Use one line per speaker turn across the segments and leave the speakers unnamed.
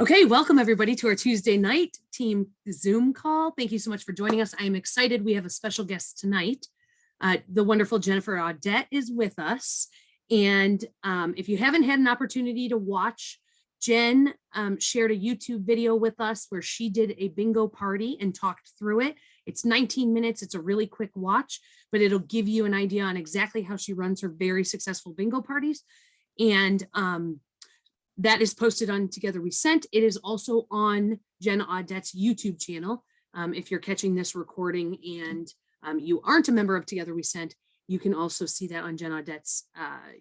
Okay, welcome everybody to our Tuesday night team Zoom call. Thank you so much for joining us. I am excited. We have a special guest tonight. The wonderful Jennifer Audette is with us. And if you haven't had an opportunity to watch, Jen shared a YouTube video with us where she did a bingo party and talked through it. It's 19 minutes. It's a really quick watch, but it'll give you an idea on exactly how she runs her very successful bingo parties. And that is posted on Together We Scent. It is also on Jen Audette's YouTube channel. If you're catching this recording and you aren't a member of Together We Scent, you can also see that on Jen Audette's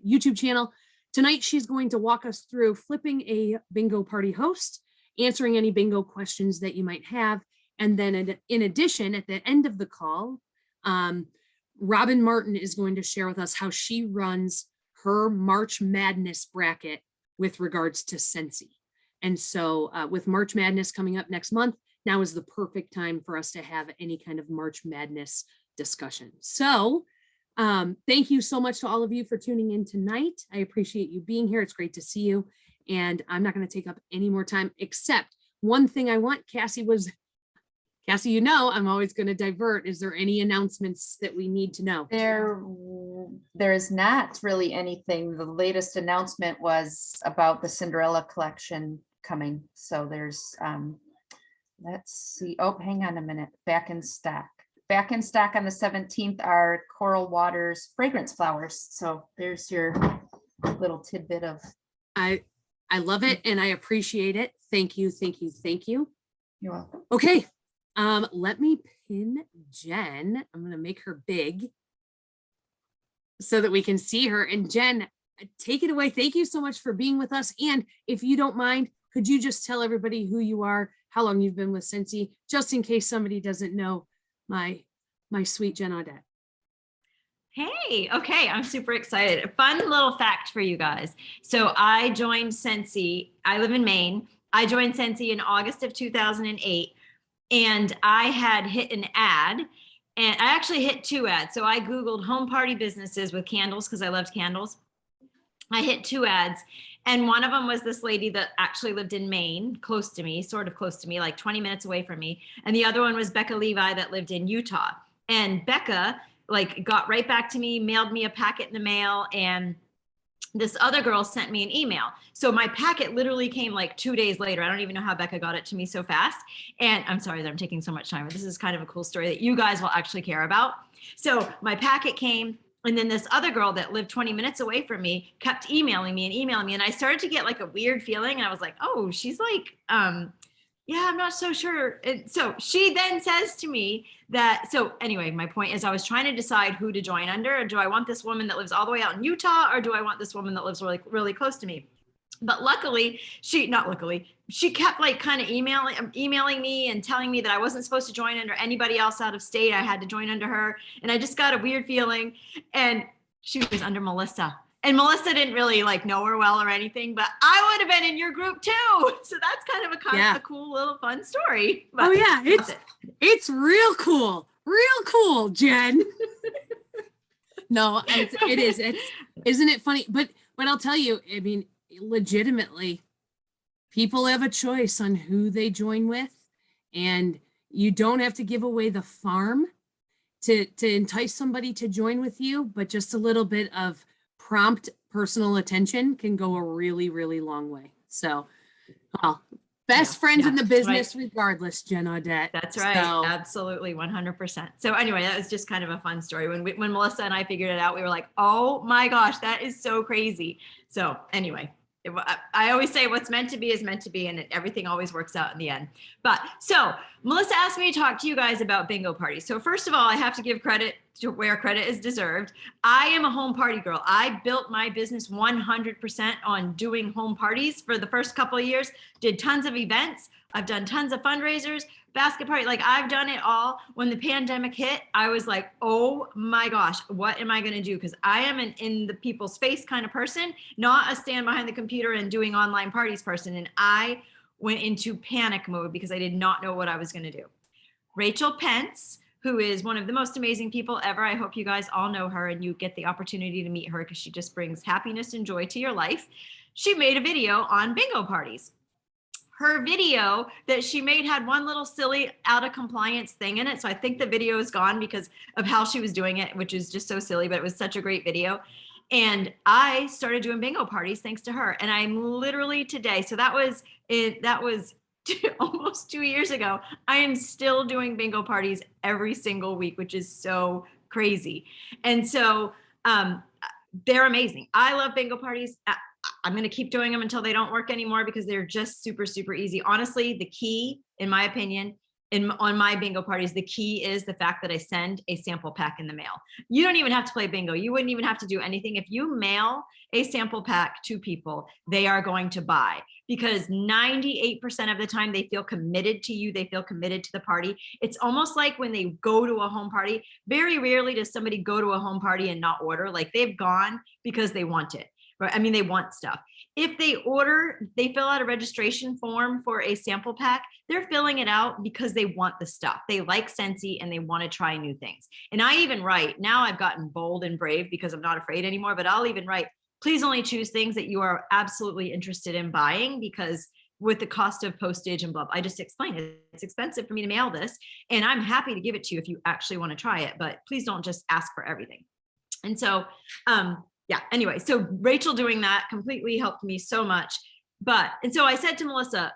YouTube channel. Tonight, she's going to walk us through flipping a bingo party host, answering any bingo questions that you might have. And then in addition, at the end of the call, Robin Martin is going to share with us how she runs her March Madness bracket with regards to Scentsy. And so with March Madness coming up next month, now is the perfect time for us to have any kind of March Madness discussion. So thank you so much to all of you for tuning in tonight. I appreciate you being here. It's great to see you. And I'm not going to take up any more time, except one thing I want, Cassie, you know, I'm always going to divert. Is there any announcements that we need to know?
There is not really anything. The latest announcement was about the Cinderella collection coming. So there's, let's see. Oh, hang on a minute. Back in stock. Back in stock on the 17th are Coral Waters fragrance flowers. So there's your little tidbit of.
I love it and I appreciate it. Thank you, thank you, thank you.
You're welcome.
Okay. Let me pin Jen. I'm going to make her big so that we can see her. And Jen, take it away. Thank you so much for being with us. And if you don't mind, could you just tell everybody who you are, how long you've been with Scentsy, just in case somebody doesn't know my sweet Jen Audette.
Hey, okay, I'm super excited. A fun little fact for you guys. So I joined Scentsy. I live in Maine. I joined Scentsy in August of 2008. And I had hit an ad, and I actually hit two ads. So I Googled home party businesses with candles because I loved candles. I hit two ads, and one of them was this lady that actually lived in Maine, close to me, sort of close to me, like 20 minutes away from me. And the other one was Becca Levi that lived in Utah. And Becca got right back to me, mailed me a packet in the mail, and this other girl sent me an email. So my packet literally came like 2 days later. I don't even know how Becca got it to me so fast. And I'm sorry that I'm taking so much time, but this is kind of a cool story that you guys will actually care about. So my packet came, and then this other girl that lived 20 minutes away from me kept emailing me. And I started to get like a weird feeling. And I was like, oh, she's like, yeah, I'm not so sure. And so she then says to me that, so anyway, my point is I was trying to decide who to join under. Do I want this woman that lives all the way out in Utah, or do I want this woman that lives really, really close to me? But luckily, she kept like kind of emailing me and telling me that I wasn't supposed to join under anybody else out of state. I had to join under her. And I just got a weird feeling. And she was under Melissa. And Melissa didn't really like know her well or anything, but I would have been in your group too. So that's kind of a cool little fun story. But
oh yeah, it's real cool, Jen. No, it is. Isn't it funny? But I'll tell you, I mean, legitimately, people have a choice on who they join with, and you don't have to give away the farm to entice somebody to join with you, but just a little bit of prompt personal attention can go a really, really long way. So, well, best friends in the business, regardless, Jen Audette.
That's right. So, absolutely. 100%. So anyway, that was just kind of a fun story. When Melissa and I figured it out, we were like, oh my gosh, that is so crazy. So anyway, I always say what's meant to be is meant to be, and everything always works out in the end. But so Melissa asked me to talk to you guys about bingo parties. So first of all, I have to give credit to where credit is deserved. I am a home party girl. I built my business 100% on doing home parties for the first couple of years, did tons of events. I've done tons of fundraisers, basket party, like I've done it all. When the pandemic hit, I was like, oh my gosh, what am I going to do? Because I am an in the people's face kind of person, not a stand behind the computer and doing online parties person. And I went into panic mode because I did not know what I was going to do. Rachel Pence, who is one of the most amazing people ever. I hope you guys all know her and you get the opportunity to meet her because she just brings happiness and joy to your life. She made a video on bingo parties. her video that she made had one little silly out of compliance thing in it. So I think the video is gone because of how she was doing it, which is just so silly, but it was such a great video. And I started doing bingo parties thanks to her. And I'm literally today, so that was it, that was almost 2 years ago. I am still doing bingo parties every single week, which is so crazy. And so they're amazing. I love bingo parties. I'm going to keep doing them until they don't work anymore because they're just super, super easy. Honestly, the key, in my opinion, on my bingo parties, the key is the fact that I send a sample pack in the mail. You don't even have to play bingo. You wouldn't even have to do anything. If you mail a sample pack to people, they are going to buy, because 98% of the time they feel committed to you. They feel committed to the party. It's almost like when they go to a home party, very rarely does somebody go to a home party and not order. Like, they've gone because they want it. Right? I mean, they want stuff. If they order, they fill out a registration form for a sample pack. They're filling it out because they want the stuff. They like Scentsy and they want to try new things. And I even write, now I've gotten bold and brave because I'm not afraid anymore, but I'll even write, please only choose things that you are absolutely interested in buying, because with the cost of postage and blah, I just explain it. It's expensive for me to mail this, and I'm happy to give it to you if you actually want to try it, but please don't just ask for everything. And so, yeah, anyway, so Rachel doing that completely helped me so much. And so I said to Melissa,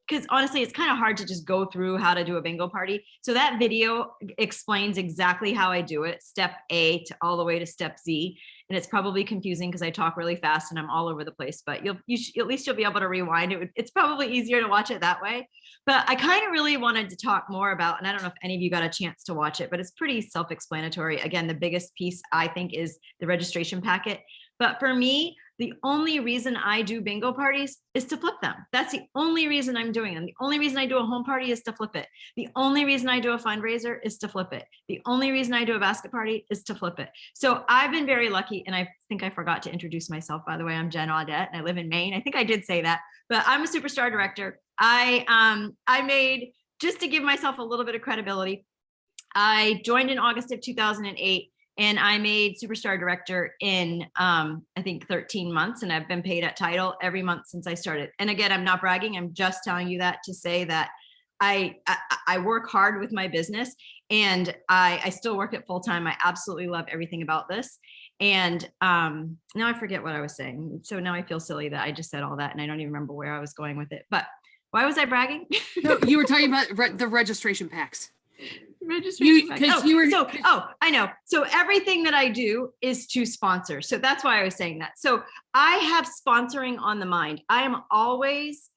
because honestly, it's kind of hard to just go through how to do a bingo party. So that video explains exactly how I do it, step A to all the way to step Z. And it's probably confusing because I talk really fast and I'm all over the place, but at least you'll be able to rewind. It's probably easier to watch it that way. But I kind of really wanted to talk more about, and I don't know if any of you got a chance to watch it, but it's pretty self-explanatory. Again, the biggest piece I think is the registration packet. But for me, the only reason I do bingo parties is to flip them. That's the only reason I'm doing them. The only reason I do a home party is to flip it. The only reason I do a fundraiser is to flip it. The only reason I do a basket party is to flip it. So I've been very lucky, and I think I forgot to introduce myself, by the way. I'm Jen Audette, and I live in Maine. I think I did say that, but I'm a superstar director. I made, just to give myself a little bit of credibility, I joined in August of 2008. And I made superstar director in, I think 13 months, and I've been paid at title every month since I started. And again, I'm not bragging. I'm just telling you that to say that I work hard with my business, and I still work it full time. I absolutely love everything about this. And now I forget what I was saying. So now I feel silly that I just said all that, and I don't even remember where I was going with it. But why was I bragging?
No, you were talking about the registration packs.
I know. So everything that I do is to sponsor. So that's why I was saying that. So I have sponsoring on the mind. I am always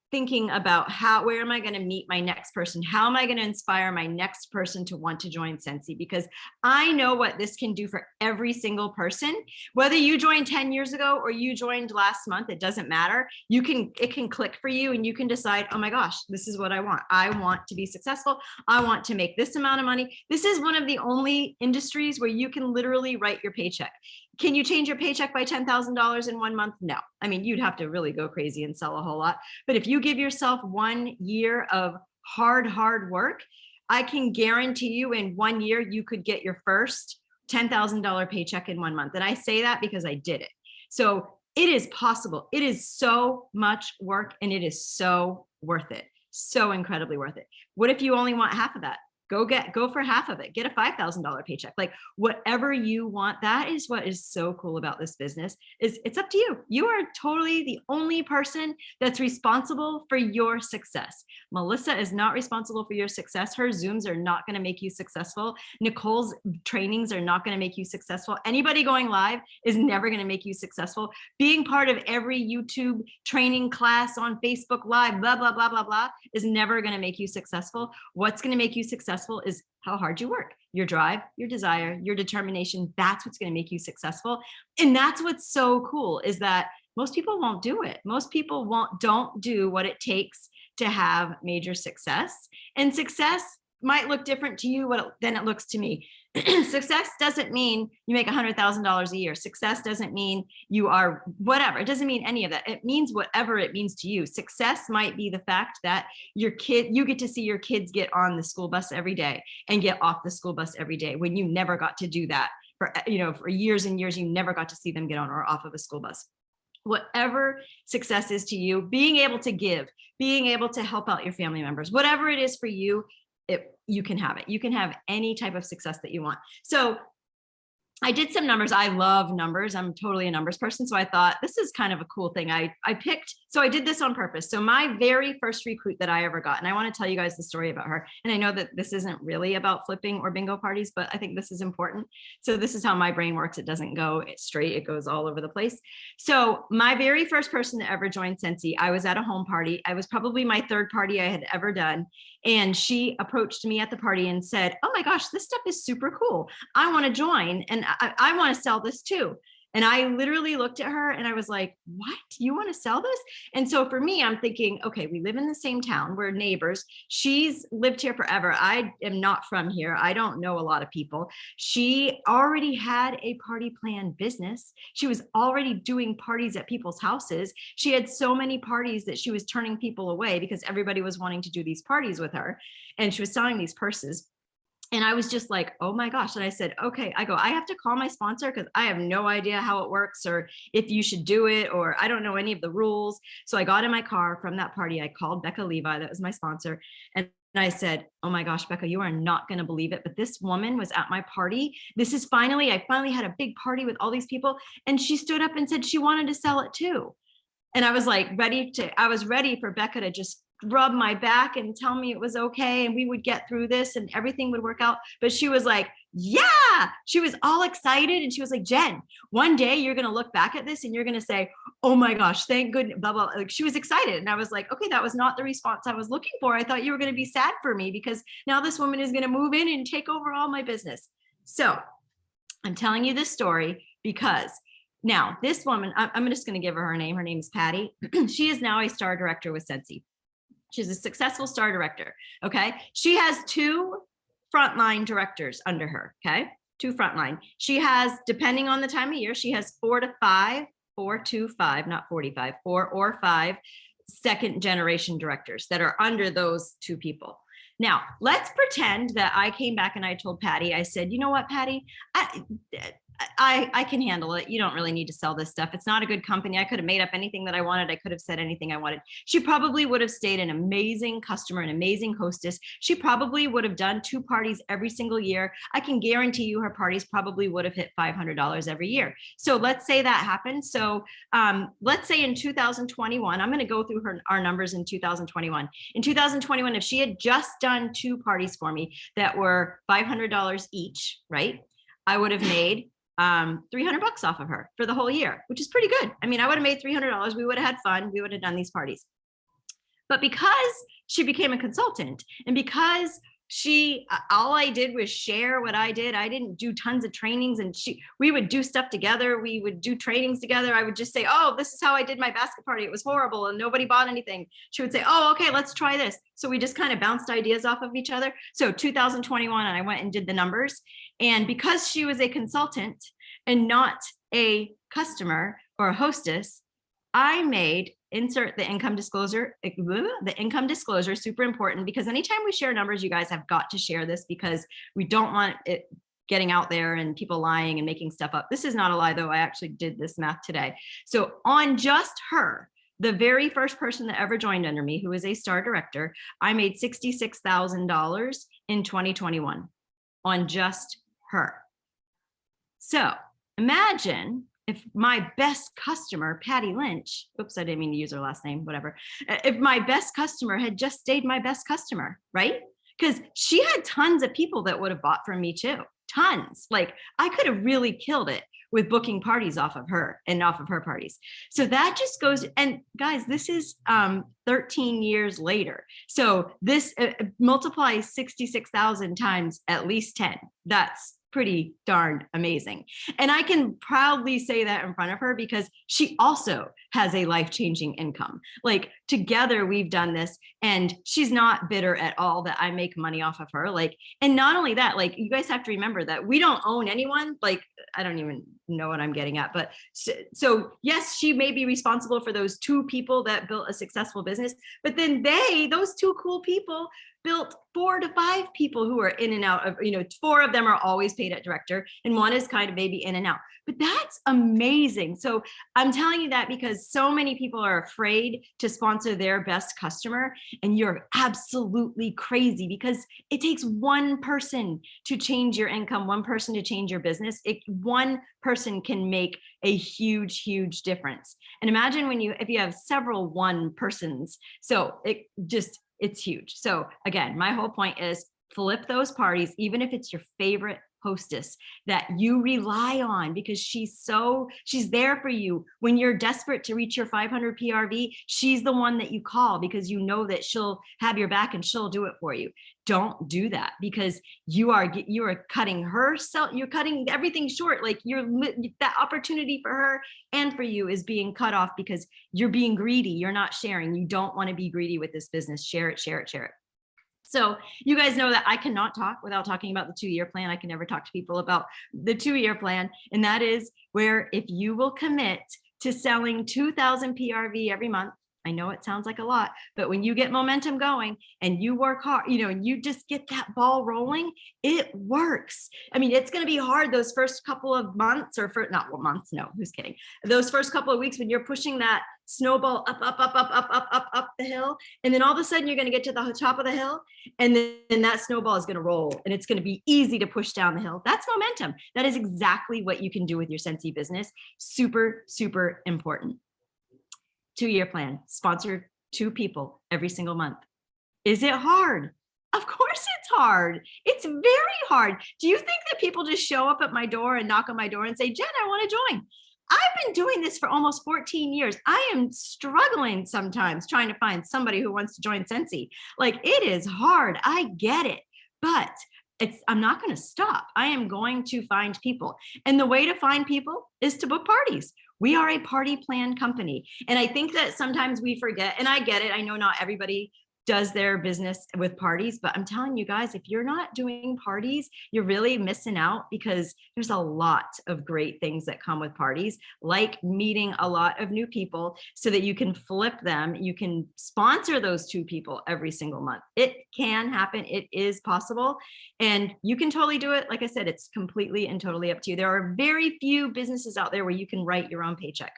thinking about where am I going to meet my next person? How am I going to inspire my next person to want to join Scentsy? Because I know what this can do for every single person. Whether you joined 10 years ago or you joined last month, it doesn't matter. It can click for you, and you can decide, oh my gosh, this is what I want. I want to be successful. I want to make this amount of money. This is one of the only industries where you can literally write your paycheck. Can you change your paycheck by $10,000 in 1 month? No. I mean, you'd have to really go crazy and sell a whole lot. But if you give yourself 1 year of hard work, I can guarantee you in 1 year, you could get your first $10,000 paycheck in 1 month. And I say that because I did it. So it is possible. It is so much work, and it is so worth it. So incredibly worth it. What if you only want half of that? Go for half of it. Get a $5,000 paycheck. Like, whatever you want. That is what is so cool about this business. Is it's up to you. You are totally the only person that's responsible for your success. Melissa is not responsible for your success. Her Zooms are not going to make you successful. Nicole's trainings are not going to make you successful. Anybody going live is never going to make you successful. Being part of every YouTube training class on Facebook Live, blah, blah, blah, blah, blah, is never going to make you successful. What's going to make you successful is how hard you work, your drive, your desire, your determination. That's what's going to make you successful. And that's what's so cool, is that most people won't do it. Most people don't do what it takes to have major success. And success might look different to you than it looks to me. Success doesn't mean you make $100,000 a year. Success doesn't mean you are whatever. It doesn't mean any of that. It means whatever it means to you. Success might be the fact that you get to see your kids get on the school bus every day and get off the school bus every day, when you never got to do that for years and years. You never got to see them get on or off of a school bus. Whatever success is to you, being able to give, being able to help out your family members, whatever it is for you, you can have it. You can have any type of success that you want. So I did some numbers. I love numbers. I'm totally a numbers person. So I thought this is kind of a cool thing. I picked, so I did this on purpose. So my very first recruit that I ever got, and I want to tell you guys the story about her. And I know that this isn't really about flipping or bingo parties, but I think this is important. So this is how my brain works. It doesn't go straight. It goes all over the place. So my very first person to ever join Scentsy, I was at a home party. I was probably my third party I had ever done. And she approached me at the party and said, oh my gosh, this stuff is super cool. I want to join and I want to sell this too. And I literally looked at her and I was like, what? You want to sell this? And so for me, I'm thinking, okay, we live in the same town. We're neighbors. She's lived here forever. I am not from here. I don't know a lot of people. She already had a party plan business. She was already doing parties at people's houses. She had so many parties that she was turning people away because everybody was wanting to do these parties with her. And she was selling these purses. And I was just like, oh my gosh. And I said, okay, I have to call my sponsor because I have no idea how it works or if you should do it, or I don't know any of the rules. So I got in my car from that party. I called Becca Levi, that was my sponsor. And I said, oh my gosh, Becca, you are not going to believe it. But this woman was at my party. I finally had a big party with all these people. And she stood up and said she wanted to sell it too. And I was like, I was ready for Becca to just rub my back and tell me it was okay and we would get through this and everything would work out. But she was like, yeah, she was all excited. And she was like, Jen, one day you're going to look back at this and you're going to say, oh my gosh, thank goodness, blah, blah. Like she was excited. And I was like, okay, that was not the response I was looking for. I thought you were going to be sad for me because now this woman is going to move in and take over all my business. So I'm telling you this story because now this woman, I'm just going to give her name. Her name is Patty. She is now a star director with Scentsy. She's a successful star director. Okay. She has 2 frontline directors under her. Okay. 2 frontline. She has, depending on the time of year, she has 4 to 5, 4 to 5, not 45, 4 or 5 second generation directors that are under those 2 people. Now, let's pretend that I came back and I told Patty, I said, you know what, Patty, I can handle it. You don't really need to sell this stuff. It's not a good company. I could have made up anything that I wanted. I could have said anything I wanted. She probably would have stayed an amazing customer, an amazing hostess. She probably would have done 2 parties every single year. I can guarantee you her parties probably would have hit $500 every year. So let's say that happened. So let's say in 2021, I'm going to go through our numbers in 2021. In 2021, if she had just done 2 parties for me that were $500 each, right? I would have made $300 off of her for the whole year, which is pretty good. I mean, I would have made $300. We would have had fun. We would have done these parties. But because she became a consultant and because all I did was share what I did. I didn't do tons of trainings and we would do stuff together. We would do trainings together. I would just say, oh, this is how I did my basket party. It was horrible and nobody bought anything. She would say, oh, okay, let's try this. So we just kind of bounced ideas off of each other. So 2021, and I went and did the numbers. And because she was a consultant and not a customer or a hostess, I made insert the income disclosure. The income disclosure is super important because anytime we share numbers, you guys have got to share this because we don't want it getting out there and people lying and making stuff up. This is not a lie though. I actually did this math today. So on just her, the very first person that ever joined under me, who is a star director, I made $66,000 in 2021 on just her. So imagine if my best customer, Patty Lynch, oops, I didn't mean to use her last name, whatever. If my best customer had just stayed my best customer, right? Because she had tons of people that would have bought from me too, tons. Like I could have really killed it with booking parties off of her and off of her parties. So that just goes, and guys, this is 13 years later. So this multiplies 66,000 times at least 10. That's pretty darn amazing. And I can proudly say that in front of her because she also has a life-changing income. Like together we've done this, and she's not bitter at all that I make money off of her. Like, and not only that, like you guys have to remember that we don't own anyone. Like, I don't even know what I'm getting at, but so yes, she may be responsible for those 2 people that built a successful business, but then those 2 cool people built 4 to 5 people who are in and out of, 4 of them are always paid at director and 1 is kind of maybe in and out, but that's amazing. So I'm telling you that because so many people are afraid to sponsor their best customer, and you're absolutely crazy because it takes 1 person to change your income, 1 person to change your business. 1 person can make a huge, huge difference. And imagine if you have several 1 persons, so it's huge. So again, my whole point is flip those parties, even if it's your favorite hostess that you rely on, because she's there for you when you're desperate to reach your 500 PRV. She's the one that you call because you know that she'll have your back and she'll do it for you. Don't do that, because you are cutting you're cutting everything short. Like that opportunity for her and for you is being cut off because you're being greedy. You're not sharing. You don't want to be greedy with this business. Share it, share it, share it. So you guys know that I cannot talk without talking about the 2-year plan. I can never talk to people about the 2-year plan. And that is where if you will commit to selling 2,000 PRV every month, I know it sounds like a lot, but when you get momentum going and you work hard, and you just get that ball rolling, it works. I mean, it's going to be hard those first couple of months no, who's kidding? Those first couple of weeks when you're pushing that snowball up the hill. And then all of a sudden you're going to get to the top of the hill, and then that snowball is going to roll and it's going to be easy to push down the hill. That's momentum. That is exactly what you can do with your Scentsy business. Super, super important. 2-year plan, sponsor 2 people every single month. Is it hard? Of course it's hard. It's very hard. Do you think that people just show up at my door and knock on my door and say, Jen, I want to join? I've been doing this for almost 14 years. I am struggling sometimes trying to find somebody who wants to join Scentsy. Like, it is hard. I get it, but I'm not going to stop. I am going to find people. And the way to find people is to book parties. We are a party plan company. And I think that sometimes we forget, and I get it. I know not everybody does their business with parties, but I'm telling you guys, if you're not doing parties, you're really missing out, because there's a lot of great things that come with parties, like meeting a lot of new people so that you can flip them. You can sponsor those 2 people every single month. It can happen. It is possible. And you can totally do it. Like I said, it's completely and totally up to you. There are very few businesses out there where you can write your own paycheck.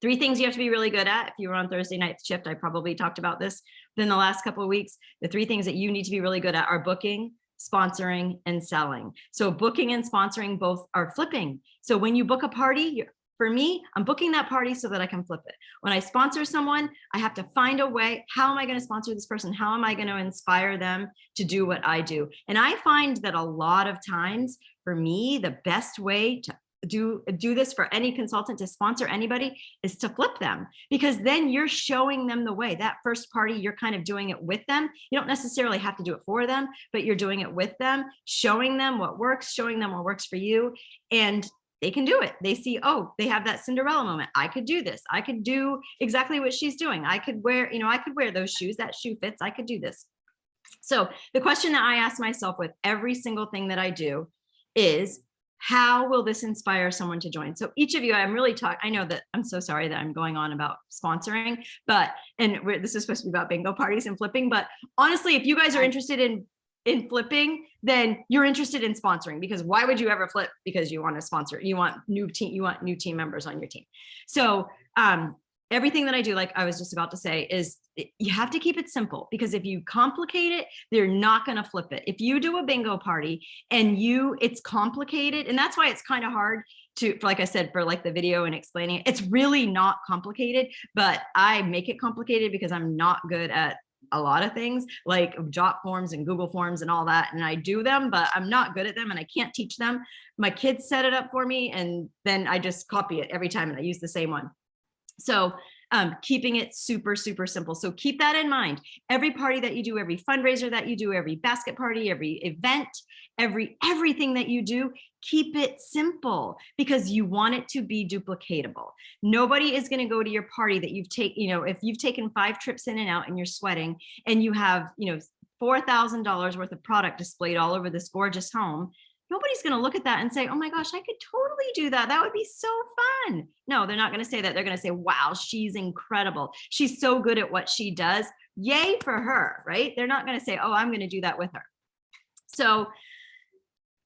3 things you have to be really good at. If you were on Thursday night shift, I probably talked about this within the last couple of weeks. The 3 things that you need to be really good at are booking, sponsoring, and selling. So booking and sponsoring both are flipping. So when you book a party, for me, I'm booking that party so that I can flip it. When I sponsor someone, I have to find a way. How am I going to sponsor this person? How am I going to inspire them to do what I do? And I find that a lot of times, for me, the best way to do this for any consultant, to sponsor anybody, is to flip them, because then you're showing them the way. That first party, you're kind of doing it with them. You don't necessarily have to do it for them, but you're doing it with them, showing them what works for you, and they can do it. They see, oh, they have that Cinderella moment. I could do this. I could do exactly what she's doing. I could wear those shoes. That shoe fits. I could do this. So the question that I ask myself with every single thing that I do is, how will this inspire someone to join? So each of you, I know that I'm so sorry that I'm going on about sponsoring, this is supposed to be about bingo parties and flipping, but honestly, if you guys are interested in flipping, then you're interested in sponsoring, because why would you ever flip? Because you want to sponsor, you want new team members on your team. So everything that I do, like I was just about to say, is you have to keep it simple, because if you complicate it, they're not going to flip it. If you do a bingo party and it's complicated, and that's why it's kind of hard to, like I said, for like the video and explaining it, it's really not complicated, but I make it complicated because I'm not good at a lot of things like Jot forms and Google forms and all that. And I do them, but I'm not good at them and I can't teach them. My kids set it up for me, and then I just copy it every time and I use the same one. So Keeping it super, super simple. So keep that in mind. Every party that you do, every fundraiser that you do, every basket party, every event, everything that you do, keep it simple because you want it to be duplicatable. Nobody is going to go to your party that you've taken, if you've taken 5 trips in and out and you're sweating and you have, $4,000 worth of product displayed all over this gorgeous home. Nobody's going to look at that and say, oh my gosh, I could totally do that. That would be so fun. No, they're not going to say that. They're going to say, wow, she's incredible. She's so good at what she does. Yay for her, right? They're not going to say, oh, I'm going to do that with her. So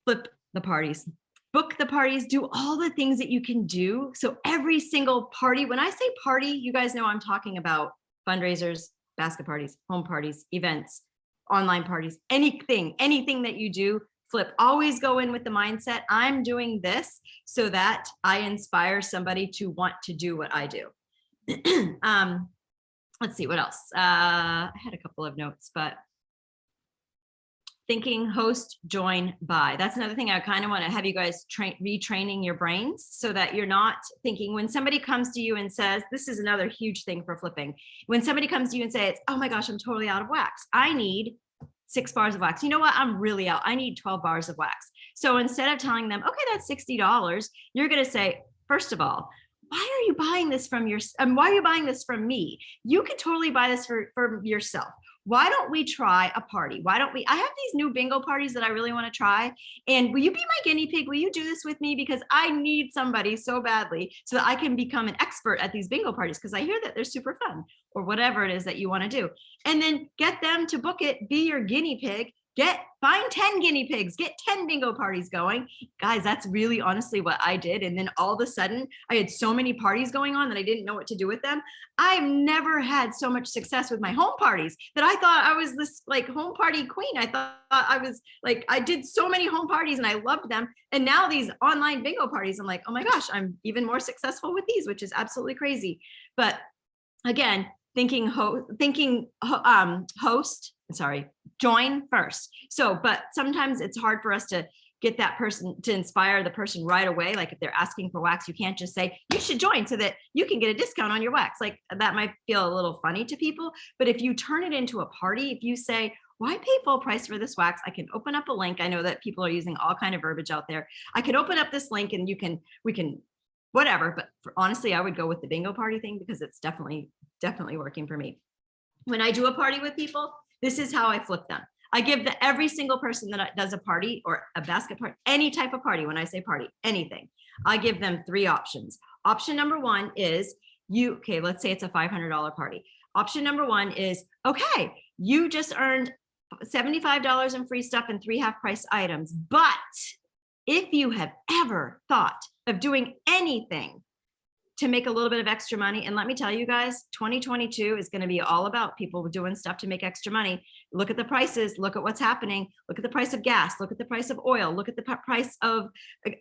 flip the parties, book the parties, do all the things that you can do. So every single party, when I say party, you guys know I'm talking about fundraisers, basket parties, home parties, events, online parties, anything that you do. Flip, always go in with the mindset, I'm doing this so that I inspire somebody to want to do what I do. Let's see, what else? I had a couple of notes, but thinking, host, join, buy. That's another thing I kind of want to have you guys retraining your brains so that you're not thinking when somebody comes to you and says, this is another huge thing for flipping. When somebody comes to you and says, oh my gosh, I'm totally out of wax. I need 6 bars of wax. You know what? I'm really out. I need 12 bars of wax. So instead of telling them, okay, that's $60, you're going to say, first of all, why are you buying this from why are you buying this from me? You could totally buy this for yourself. Why don't we try a party? I have these new bingo parties that I really want to try. And will you be my guinea pig? Will you do this with me? Because I need somebody so badly so that I can become an expert at these bingo parties because I hear that they're super fun or whatever it is that you want to do. And then get them to book it, be your guinea pig, find 10 guinea pigs, get 10 bingo parties going. Guys, that's really honestly what I did. And then all of a sudden I had so many parties going on that I didn't know what to do with them. I've never had so much success with my home parties that I thought I was this like home party queen. I thought I was like, I did so many home parties and I loved them. And now these online bingo parties, I'm like, oh my gosh, I'm even more successful with these, which is absolutely crazy. But again, join first. So, but sometimes it's hard for us to get that person to inspire the person right away. Like if they're asking for wax, you can't just say, you should join so that you can get a discount on your wax. Like that might feel a little funny to people, but if you turn it into a party, if you say, why pay full price for this wax? I can open up a link. I know that people are using all kind of verbiage out there. I could open up this link and we can whatever. But honestly, I would go with the bingo party thing because it's definitely working for me. When I do a party with people, this is how I flip them. I give every single person that does a party or a basket party, any type of party, when I say party, anything, I give them 3 options. Option number 1 is let's say it's a $500 party. Option number 1 is, okay, you just earned $75 in free stuff and 3 half-price items. But if you have ever thought of doing anything to make a little bit of extra money. And let me tell you guys, 2022 is going to be all about people doing stuff to make extra money. Look at the prices, look at what's happening. Look at the price of gas, look at the price of oil, look at the price of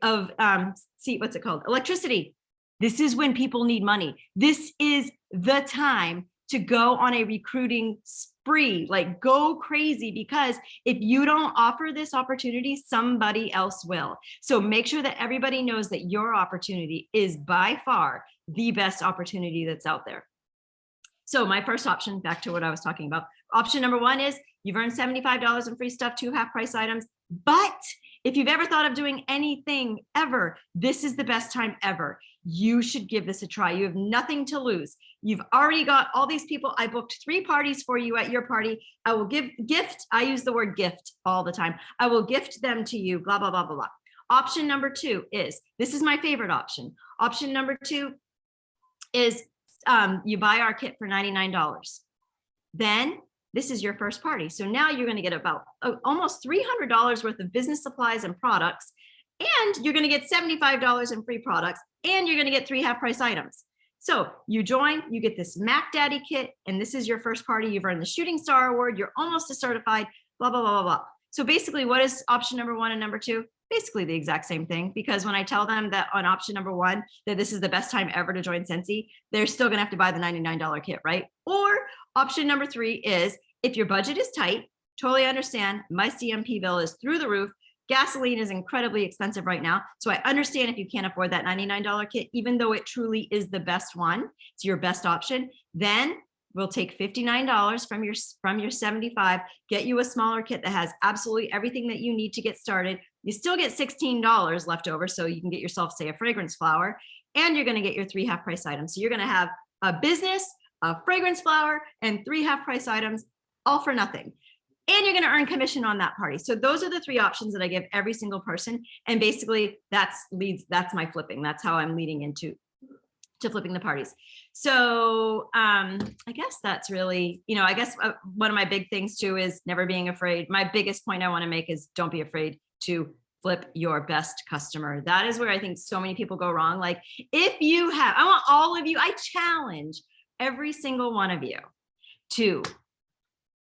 what's it called? Electricity. This is when people need money. This is the time to go on a recruiting spree, like go crazy, because if you don't offer this opportunity, somebody else will. So make sure that everybody knows that your opportunity is by far the best opportunity that's out there. So my first option, back to what I was talking about, option number 1 is you've earned $75 in free stuff, 2 half-price items. But if you've ever thought of doing anything ever, this is the best time ever. You should give this a try. You have nothing to lose. You've already got all these people. I booked 3 parties for you at your party. I will gift. I use the word gift all the time. I will gift them to you, blah, blah, blah, blah, blah. Option number 2 is, this is my favorite option. Option number 2 is you buy our kit for $99. Then this is your first party. So now you're going to get about almost $300 worth of business supplies and products, and you're going to get $75 in free products, and you're going to get 3 half-price items. So you join, you get this Mac Daddy kit, and this is your first party. You've earned the Shooting Star Award. You're almost a certified, blah, blah, blah, blah, blah. So basically, what is option number 1 and number 2? Basically the exact same thing, because when I tell them that on option number 1, that this is the best time ever to join Scentsy, they're still going to have to buy the $99 kit, right? Or option number 3 is, if your budget is tight, totally understand, my CMP bill is through the roof. Gasoline is incredibly expensive right now. So I understand if you can't afford that $99 kit, even though it truly is the best one, it's your best option, then we'll take $59 from your 75, get you a smaller kit that has absolutely everything that you need to get started. You still get $16 left over, so you can get yourself, say, a fragrance flower, and you're going to get your 3 half-price items. So you're going to have a business, a fragrance flower, and 3 half-price items, all for nothing. And you're going to earn commission on that party. So those are the 3 options that I give every single person. And basically that's my flipping. That's how I'm leading into flipping the parties. So I guess that's really, I guess one of my big things too is never being afraid. My biggest point I want to make is don't be afraid to flip your best customer. That is where I think so many people go wrong. Like I want all of you, I challenge every single one of you to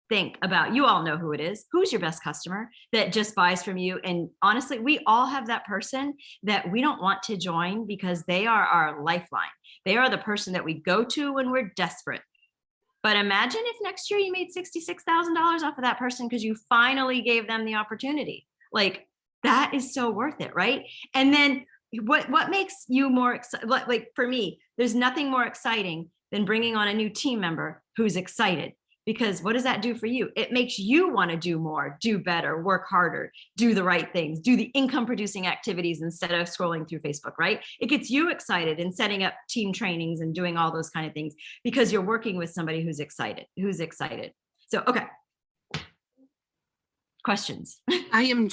think about, you all know who it is, who's your best customer that just buys from you. And honestly, we all have that person that we don't want to join because they are our lifeline. They are the person that we go to when we're desperate. But imagine if next year you made $66,000 off of that person because you finally gave them the opportunity. Like, that is so worth it, right? And then what makes you more excited? Like for me, there's nothing more exciting than bringing on a new team member who's excited. Because what does that do for you? It makes you want to do more, do better, work harder, do the right things, do the income producing activities instead of scrolling through Facebook, right? It gets you excited and setting up team trainings and doing all those kind of things because you're working with somebody who's excited. So, okay. Questions?
I am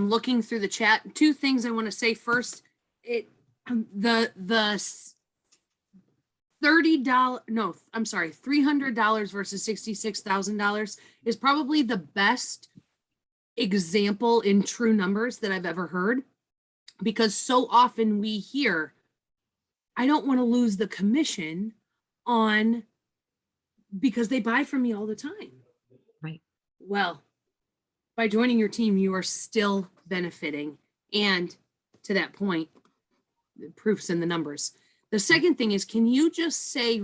looking through the chat. 2 things I want to say. First, the $300 versus $66,000 is probably the best example in true numbers that I've ever heard, because so often we hear, I don't want to lose the commission on because they buy from me all the time.
Right.
Well, by joining your team, you are still benefiting. And to that point, the proof's in the numbers. The second thing is, can you just say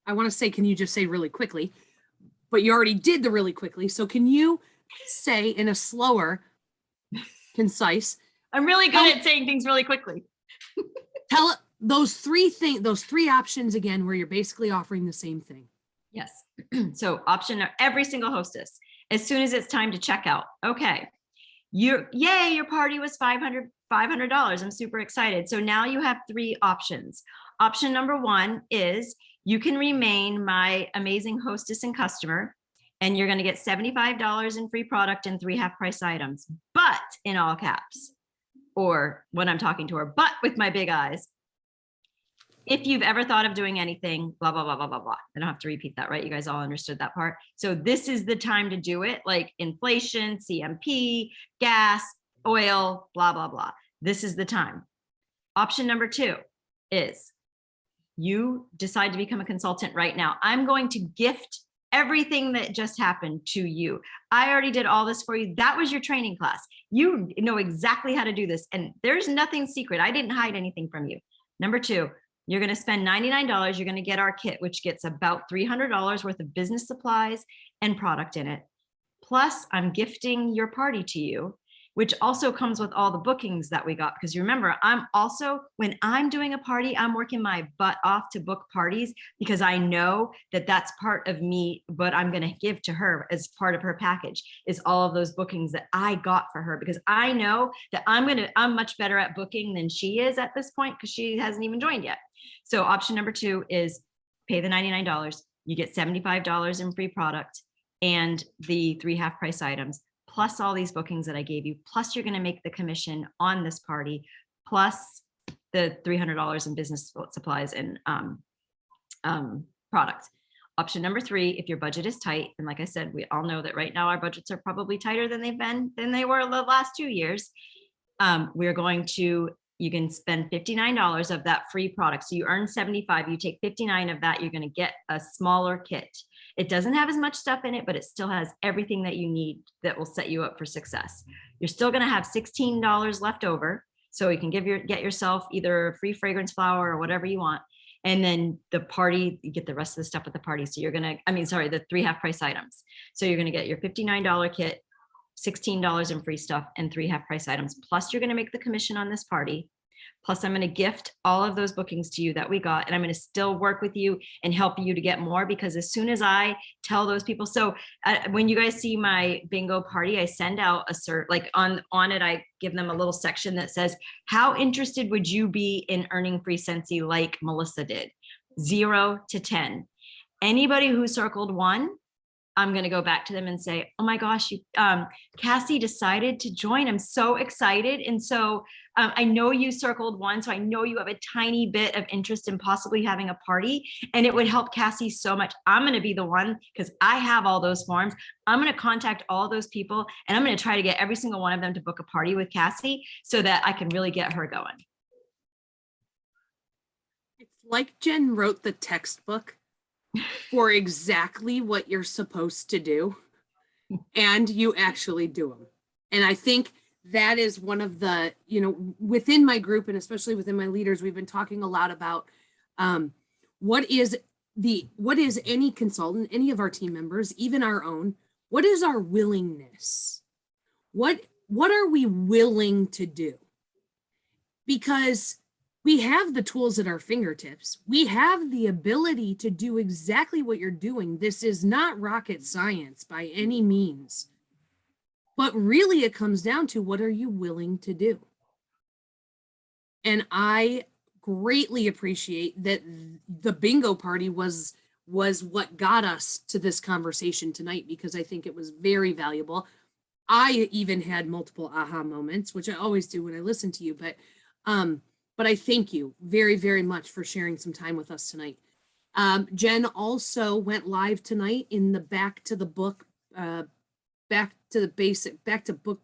really quickly, but you already did the really quickly. So can you say in a slower, concise?
I'm really good at saying things really quickly.
Tell those 3 options again, where you're basically offering the same thing.
Yes. So option, every single hostess, as soon as it's time to check out, okay, your party was $500. I'm super excited. So now you have 3 options. Option number 1 is you can remain my amazing hostess and customer, and you're going to get $75 in free product and 3 half-price items, but in all caps, or when I'm talking to her, but with my big eyes. If you've ever thought of doing anything, blah, blah, blah, blah, blah, blah. I don't have to repeat that, right? You guys all understood that part. So this is the time to do it, like inflation, CMP, gas, oil, blah, blah, blah. This is the time. Option number 2 is you decide to become a consultant right now. I'm going to gift everything that just happened to you. I already did all this for you. That was your training class. You know exactly how to do this. And there's nothing secret. I didn't hide anything from you. Number 2, you're going to spend $99. You're going to get our kit, which gets about $300 worth of business supplies and product in it. Plus, I'm gifting your party to you, which also comes with all the bookings that we got. Because you remember, when I'm doing a party, I'm working my butt off to book parties because I know that that's part of me. What I'm going to give to her as part of her package is all of those bookings that I got for her, because I know that I'm much better at booking than she is at this point because she hasn't even joined yet. So option number 2 is pay the $99. You get $75 in free product and the 3 half-price items, plus all these bookings that I gave you, plus you're going to make the commission on this party, plus the $300 in business supplies and product. Option number 3, if your budget is tight, and like I said, we all know that right now our budgets are probably tighter than they were the last 2 years. You can spend $59 of that free product. So you earn $75, you take $59 of that, you're going to get a smaller kit. It doesn't have as much stuff in it, but it still has everything that you need that will set you up for success. You're still going to have $16 left over. So you can get yourself either a free fragrance flower or whatever you want. And then the party, you get the rest of the stuff at the party. So the 3 half-price items. So you're going to get your $59 kit, $16 in free stuff and 3 half price items. Plus you're going to make the commission on this party. Plus I'm going to gift all of those bookings to you that we got. And I'm going to still work with you and help you to get more, because as soon as I tell those people, so when you guys see my bingo party, I send out like on it, I give them a little section that says, how interested would you be in earning free Scentsy like Melissa did? 0 to 10. Anybody who circled 1, I'm going to go back to them and say, oh my gosh, Cassie decided to join. I'm so excited. And so I know you circled 1, so I know you have a tiny bit of interest in possibly having a party, and it would help Cassie so much. I'm going to be the one, because I have all those forms. I'm going to contact all those people, and I'm going to try to get every single one of them to book a party with Cassie so that I can really get her going.
It's like Jen wrote the textbook for exactly what you're supposed to do, and you actually do them. And I think that is one of the, within my group, and especially within my leaders, we've been talking a lot about what is any consultant, any of our team members, even our own, what is our willingness? What are we willing to do? Because we have the tools at our fingertips. We have the ability to do exactly what you're doing. This is not rocket science by any means. But really it comes down to, what are you willing to do? And I greatly appreciate that the bingo party was what got us to this conversation tonight, because I think it was very valuable. I even had multiple aha moments, which I always do when I listen to you, but I thank you very, very much for sharing some time with us tonight. Jen also went live tonight in the back to book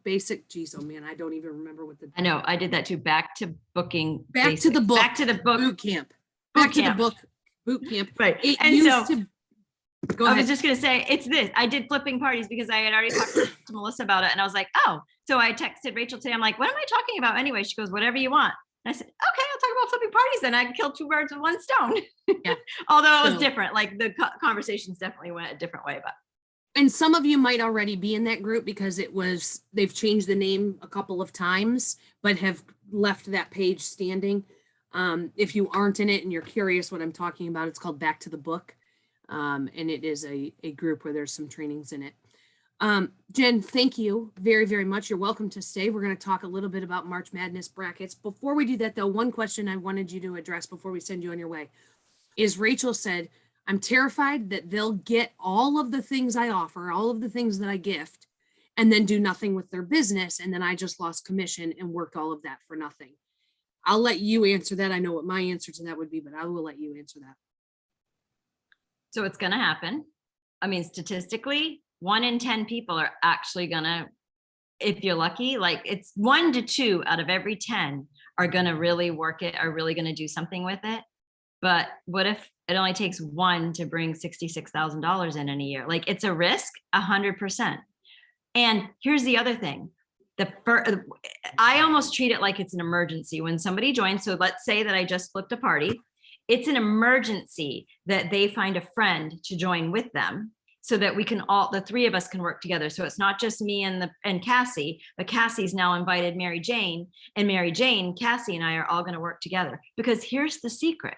basic. Geez, oh man, I don't even remember what
I know, I did that too. Back to booking.
Back
basic.
to the book.
Back to the book.
Boot camp. Back to the book boot camp.
Right.
It
And
used
so
to, go
I
ahead.
was just going to say, it's this. I did flipping parties because I had already talked to Melissa about it. And I was like, oh, so I texted Rachel today. I'm like, what am I talking about anyway? She goes, whatever you want. And I said, okay, I'll talk about flipping parties then. I can kill 2 birds with 1 stone.
Yeah.
Although it was
So-
different. Like the conversations definitely went a different way, but.
And some of you might already be in that group because they've changed the name a couple of times, but have left that page standing. If you aren't in it and you're curious what I'm talking about, it's called Back to the Book. And it is a group where there's some trainings in it. Jen, thank you very, very much. You're welcome to stay. We're going to talk a little bit about March Madness brackets. Before we do that, though, one question I wanted you to address before we send you on your way is, Rachel said, I'm terrified that they'll get all of the things I offer, all of the things that I gift, and then do nothing with their business. And then I just lost commission and worked all of that for nothing. I'll let you answer that. I know what my answer to that would be, but I will let you answer that.
So it's going to happen. I mean, statistically, 1 in 10 people are actually going to, if you're lucky, like it's 1 to 2 out of every 10 are going to really work it, are really going to do something with it. But what if it only takes 1 to bring $66,000 in a year? Like, it's a risk, 100%. And here's the other thing. I almost treat it like it's an emergency when somebody joins. So let's say that I just flipped a party. It's an emergency that they find a friend to join with them, so that we can all, the 3 of us can work together. So it's not just me and Cassie, but Cassie's now invited Mary Jane, and Mary Jane, Cassie and I are all going to work together. Because here's the secret.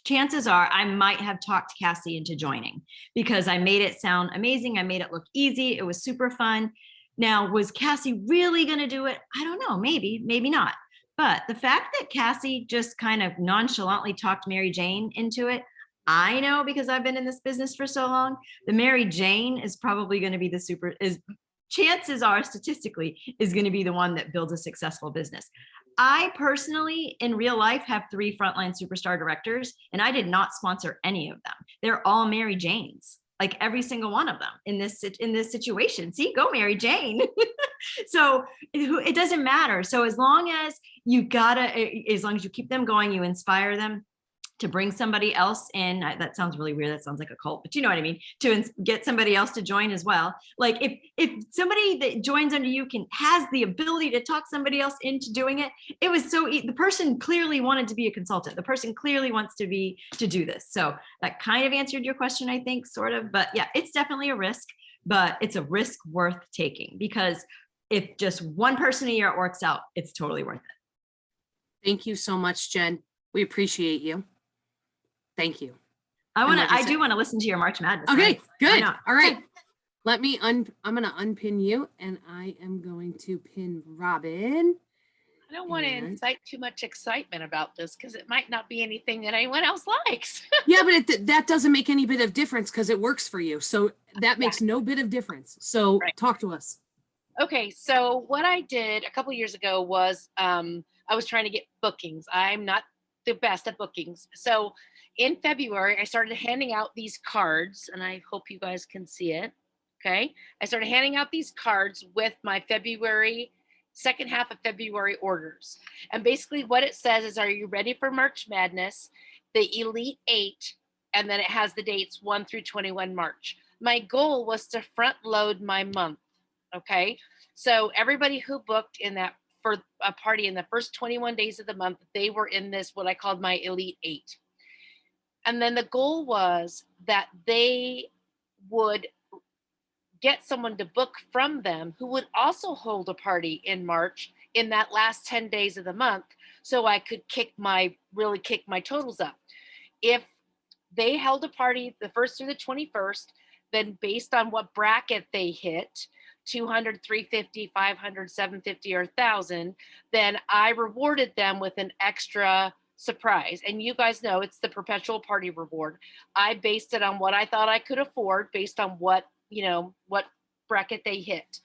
Chances are I might have talked Cassie into joining, because I made it sound amazing. I made it look easy. It was super fun. Now, was Cassie really going to do it? I don't know. Maybe, maybe not. But the fact that Cassie just kind of nonchalantly talked Mary Jane into it, I know, because I've been in this business for so long, the Mary Jane is probably going to be chances are statistically is going to be the one that builds a successful business. I personally, in real life, have 3 frontline superstar directors, and I did not sponsor any of them. They're all Mary Janes, like every single one of them in this situation. See, go Mary Jane. So it doesn't matter. So as long as you keep them going, you inspire them to bring somebody else in. That sounds really weird. That sounds like a cult, but you know what I mean? To get somebody else to join as well. Like if somebody that joins under you has the ability to talk somebody else into doing it, it was so the person clearly wanted to be a consultant. The person clearly wants to do this. So that kind of answered your question, I think, sort of, but yeah, it's definitely a risk. but it's a risk worth taking, because if just one person a year it works out, it's totally worth it.
Thank you so much, Jen. We appreciate you. Thank you.
I do want to listen to your March Madness.
Okay,
right? Why
good.
not?
All right. Let me I'm going to unpin you, and I am going to pin Robin.
I don't want to
And-
incite too much excitement about this because it might not be anything that anyone else likes.
Yeah, but that doesn't make any bit of difference because it works for you. So that makes no bit of difference. So
Right.
talk to us.
Okay, so what I did a couple years ago was I was trying to get bookings. I'm not the best at bookings. So in February, I started handing out these cards, and I hope you guys can see it. Okay, I started handing out these cards with my second half of February orders. And basically what it says is, are you ready for March Madness? The Elite 8, and then it has the dates 1 through 21 March. My goal was to front load my month. Okay, so everybody who booked in that for a party in the first 21 days of the month, they were in this, what I called my Elite 8. And then the goal was that they would get someone to book from them who would also hold a party in March in that last 10 days of the month, so I could really kick my totals up. If they held a party the 1st through the 21st, then based on what bracket they hit, 200, 350, 500, 750, or 1,000, then I rewarded them with an extra surprise. And you guys know it's the perpetual party reward. I based it on what I thought I could afford based on what bracket they hit.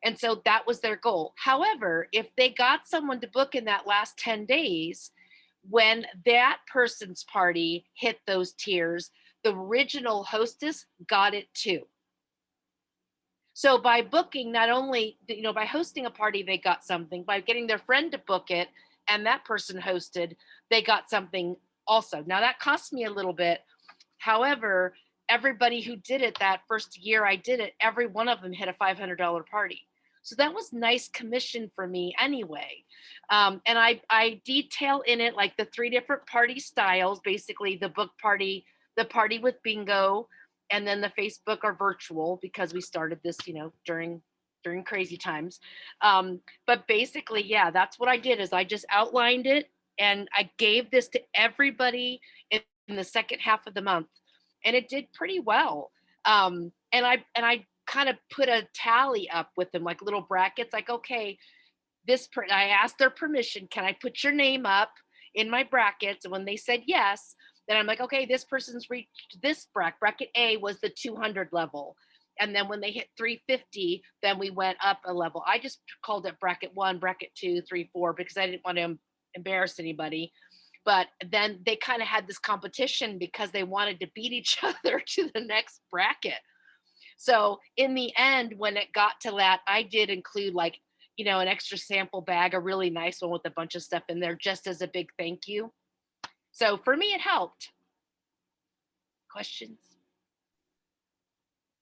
And so that was their goal. However, if they got someone to book in that last 10 days, when that person's party hit those tiers, the original hostess got it too. So by booking, not only, by hosting a party, they got something. By getting their friend to book it and that person hosted, they got something also. Now that cost me a little bit. However, everybody who did it that first year I did it, every one of them hit a $500 party. So that was nice commission for me anyway. And I detail in it like the 3 different party styles, basically the book party, the party with bingo, and then the Facebook or virtual, because we started this, during crazy times. But basically, yeah, that's what I did is I just outlined it and I gave this to everybody in the second half of the month. And it did pretty well. And I kind of put a tally up with them, like little brackets, like, okay, I asked their permission, can I put your name up in my brackets? And when they said yes, then I'm like, okay, this person's reached this bracket. Bracket A was the 200 level. And then when they hit 350, then we went up a level. I just called it bracket 1, bracket 2, 3, 4, because I didn't want to embarrass anybody. But then they kind of had this competition because they wanted to beat each other to the next bracket. So in the end, when it got to that, I did include like, an extra sample bag, a really nice one with a bunch of stuff in there, just as a big thank you. So for me, it helped. Questions?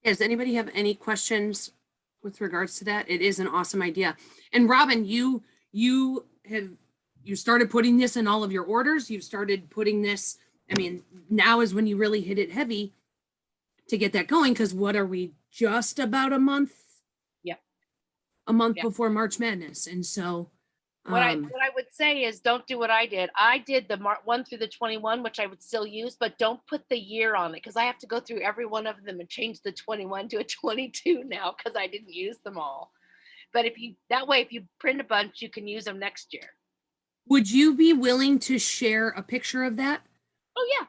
Does anybody have any questions with regards to that? It is an awesome idea. And Robin, you started putting this in all of your orders. You've started putting this, now is when you really hit it heavy to get that going. Cause what are we, just about a month?
Yep.
A month
Yep.
before March Madness. And so
What I would say is don't do what I did. I did the 1 through the 21, which I would still use, but don't put the year on it because I have to go through every one of them and change the 21 to a 22 now because I didn't use them all. But if you print a bunch, you can use them next year.
would you be willing to share a picture of that?
Oh yeah.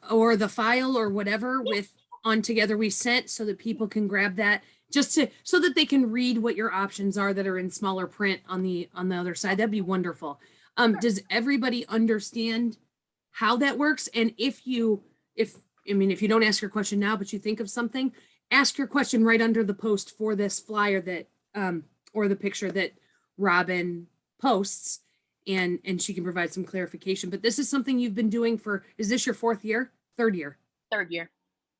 Or the file or whatever with on Together We Scent so that people can grab that so that they can read what your options are that are in smaller print on the other side. That'd be wonderful. Does everybody understand how that works? And if you don't ask your question now, but you think of something, ask your question right under the post for this flyer that, or the picture that Robin posts, and she can provide some clarification. But this is something you've been doing is this your 4th year? 3rd year?
3rd year.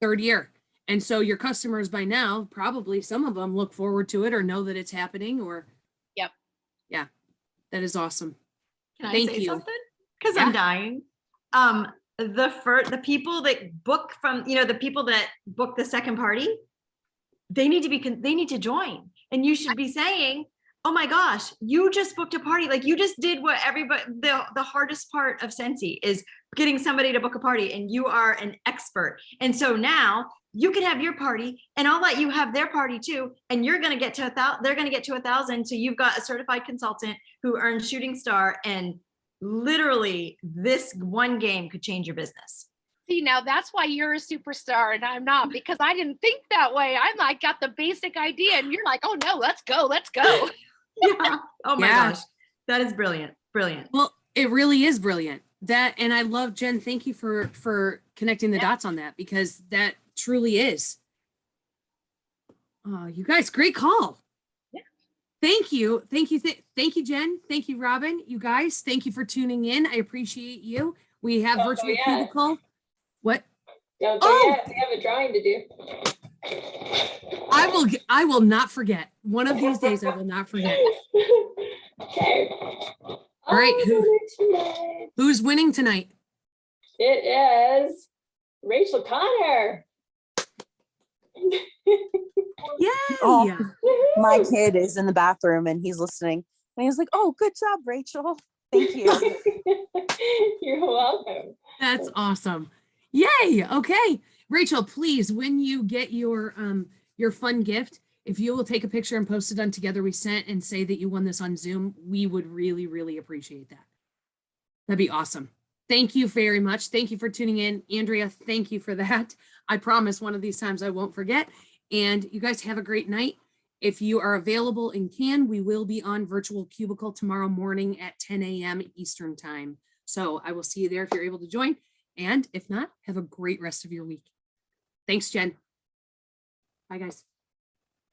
3rd year. And so your customers by now, probably some of them look forward to it or know that it's happening or.
Yep.
Yeah, that is awesome.
Can I
Thank
say
you.
something? Because
Yeah.
I'm dying. The people that book from, the people that book the second party, they need to join. And you should be saying, oh my gosh, you just booked a party. Like you just did what everybody, the hardest part of Scentsy is getting somebody to book a party, and you are an expert. And so now you can have your party and I'll let you have their party too. And you're going to get to 1,000, they're going to get to 1,000. So you've got a certified consultant who earns shooting star, and literally this one game could change your business.
See, now that's why you're a superstar and I'm not, because I didn't think that way. I'm like, got the basic idea and you're like, oh no, let's go.
Yeah. Oh my
Yeah.
gosh. That is brilliant. Brilliant.
Well, it really is brilliant. That, and I love, Jen, thank you for connecting the dots on that, because that truly is. Oh, you guys, great call.
Yeah.
Thank you. Thank you, Jen. Thank you, Robin. You guys, thank you for tuning in. I appreciate you. We have virtual cubicle. What?
Don't forget, we have a drawing to do.
I will not forget. One of these days I will not forget.
Okay.
All right,
Tonight.
who's winning tonight?
It is Rachel Connor.
Yay!
Oh. My kid is in the bathroom and he's listening. And he's like, oh, good job, Rachel. Thank you.
You're welcome.
That's awesome. Yay. Okay. Rachel, please, when you get your fun gift, if you will take a picture and post it on Together We Sent and say that you won this on Zoom, we would really, really appreciate that. That'd be awesome. Thank you very much. Thank you for tuning in. Andrea, thank you for that. I promise one of these times I won't forget. And you guys have a great night. If you are available and can, we will be on Virtual Cubicle tomorrow morning at 10 a.m. Eastern time. So I will see you there if you're able to join. And if not, have a great rest of your week. Thanks, Jen. Bye, guys.